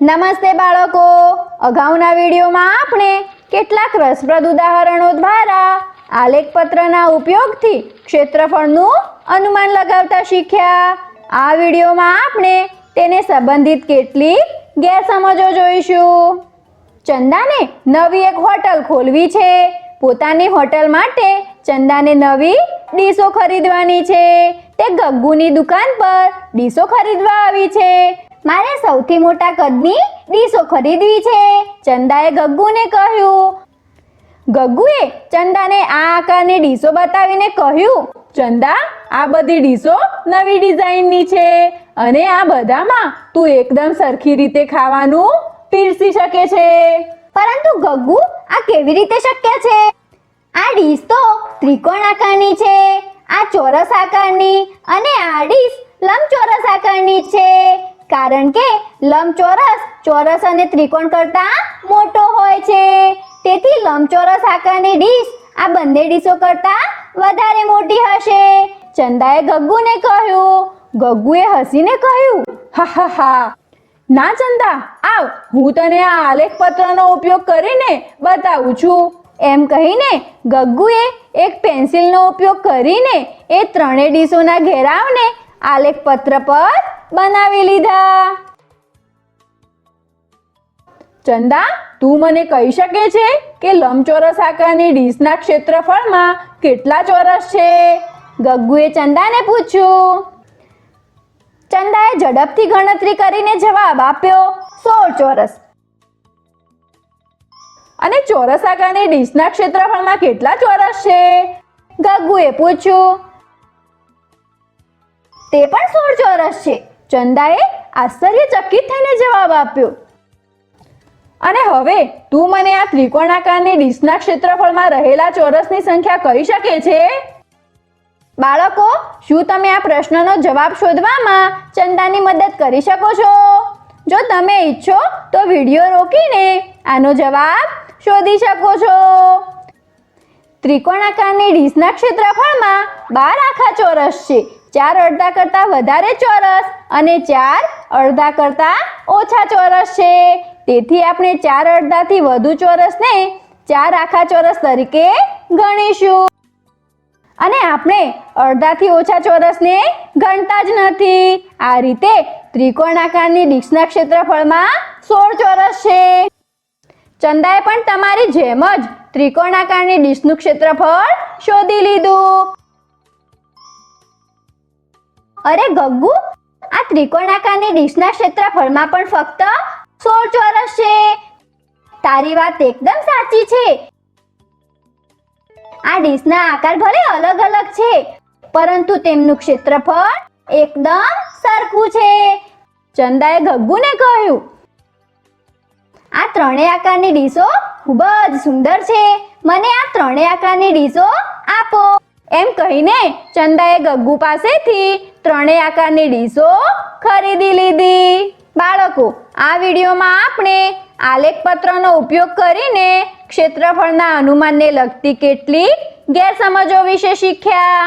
નમસ્તે બાળકો, અગાઉના વિડીયોમાં આપણે કેટલાક રસપ્રદ ઉદાહરણો દ્વારા આલેખપત્રના ઉપયોગથી ક્ષેત્રફળનું અનુમાન લગાવતા શીખ્યા। આ વિડીયોમાં આપણે તેને સંબંધિત કેટલીક ગેરસમજો જોઈશું। ચંદાને નવી એક હોટલ ખોલવી છે। પોતાની હોટલ માટે ચંદાને નવી ડીશો ખરીદવાની છે। તે ગગ્ગુની દુકાન પર ડીશો ખરીદવા આવી છે। મારે સૌથી મોટા કદની ડીશો ખરીદવી છે, ચંદાએ ગગ્ગુને કહ્યું। ગગ્ગુએ ચંદાને આ આકારની ડીશો બતાવીને કહ્યું, ચંદા, આ બધી ડીશો નવી ડિઝાઇનની છે અને આ બધામાં તું એકદમ સરખી રીતે ખાવાનું પીરસી શકે છે। પરંતુ ગગ્ગુ, આ કેવી રીતે શક્ય છે? આ ડીશ તો ત્રિકોણ આકારની છે, આ ચોરસ આકારની અને આ ડીશ લંબચોરસ આકારની છે, કારણ કે લંબચોરસ ચોરસ અને ત્રિકોણ કરતાં મોટો હોય છે। તેથી લંબચોરસ આકારની ડીશ આ બંને ડીશો કરતાં વધારે મોટી હશે, ચંદાએ ગગ્ગુને કહ્યું। ગગ્ગુએ હસીને કહ્યું, હા હા હા, ના ચંદા, આવ, હું તને આ આલેખપત્રનો ઉપયોગ કરીને બતાવું છું। એમ કહીને ગગ્ગુએ એક પેન્સિલનો ઉપયોગ કરીને એ ત્રણેય ડીશોના ઘેરાવને આલેખપત્ર પર બનાવી લીધા। ચંદા, તું મને કહી શકે છે કે લંબચોરસ આકારની ડીશના ક્ષેત્રફળમાં કેટલા ચોરસ છે? ગગ્ગુએ ચંદાને પૂછ્યું। ચંદાએ ઝડપથી ગણતરી કરીને જવાબ આપ્યો, 16 ચોરસ। અને ચોરસ આકારની ડીશના ક્ષેત્રફળમાં કેટલા ચોરસ છે? ગગ્ગુએ પૂછ્યું। તે પણ 16 ચોરસ છે, ચંદાએ આશ્ચર્યચકિત થઈને જવાબ આપ્યો। અને હવે તું મને આ ત્રિકોણાકારની ડીશના ક્ષેત્રફળમાં રહેલા ચોરસની સંખ્યા કહી શકે છે? બાળકો, શું તમે આ પ્રશ્નનો જવાબ શોધવામાં ચંદાની મદદ કરી શકો છો? જો તમે ઈચ્છો તો વિડીયો રોકીને આનો જવાબ શોધી શકો છો। ત્રિકોણાકારની ડીશના ક્ષેત્રફળમાં 12 આખા ચોરસ છે, 4 અડધા કરતાં વધારે ચોરસ અને 4 અડધા કરતાં ઓછા ચોરસ છે। તેથી આપણે 4 અડધાથી વધુ ચોરસને 4 આખા ચોરસ તરીકે ગણીશું અને આપણે અડધાથી ઓછા ચોરસને ગણતા જ નથી। આ રીતે ત્રિકોણાકારની ડીશના ક્ષેત્રફળમાં 16 ચોરસ છે। ચંદાએ પણ તમારી જેમ જ ત્રિકોણાકારની ડીશનું ક્ષેત્રફળ શોધી લીધું। અરે ગગ્ગુ, આ ત્રિકોણાકારની ડીશના ક્ષેત્રફળમાં પણ ફક્ત 16 ચોરસ છે। તારી વાત એકદમ સાચી છે। આ ડીશના આકાર ભલે અલગ અલગ છે, પરંતુ તેમનું ક્ષેત્રફળ એકદમ સરખું છે, ચંદાએ ગગ્ગુને કહ્યું। આ ત્રણેય આકારની ડીશો ખૂબ જ સુંદર છે, મને આ ત્રણેય આકારની ડીશો આપો। એમ કહીને ચંદાએ ગગ્ગુ પાસેથી ત્રણેય આકારની ડીશો ખરીદી લીધી। બાળકો, આ વિડીયોમાં આપણે આલેખપત્રનો ઉપયોગ કરીને ક્ષેત્રફળના અનુમાનને લગતી કેટલીક ગેરસમજો વિશે શીખ્યા।